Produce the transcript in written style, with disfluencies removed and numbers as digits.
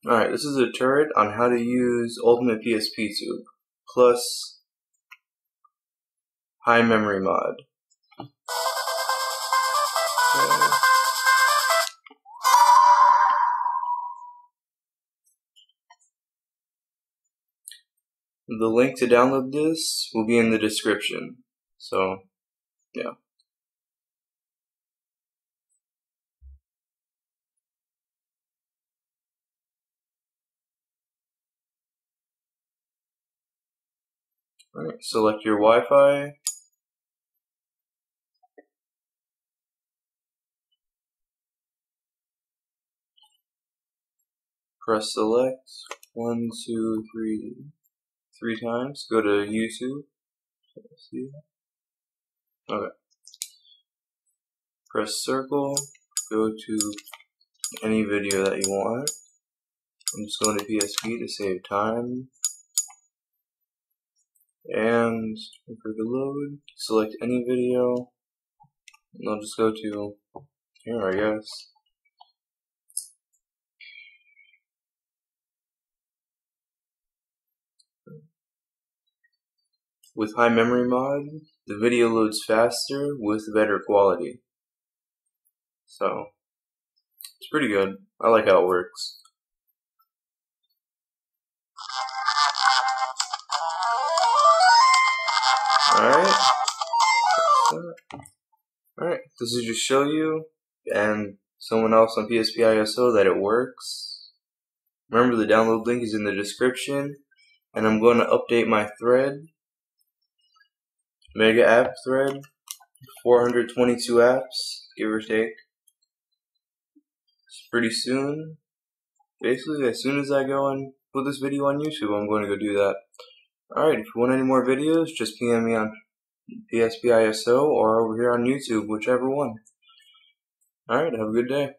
Alright, this is a turret on how to use Ultimate pspTube plus HighMemMod. The link to download this will be in the description. So, yeah. Alright, select your Wi-Fi. Press select 1, 2, 3 times. Go to YouTube. Okay. Press circle. Go to any video that you want. I'm just going to PSP to save time. And for the load, select any video. And I'll just go to here, I guess. With HighMemMod, the video loads faster with better quality. So, it's pretty good. I like how it works. Alright, this is just show you and someone else on pspISO that it works. Remember, the download link is in the description, and I'm going to update my thread, mega app thread, 422 apps, give or take. Pretty soon. Basically, as soon as I go and put this video on YouTube, I'm going to go do that. Alright, if you want any more videos, just PM me on pspISO or over here on YouTube, whichever one. Alright, have a good day.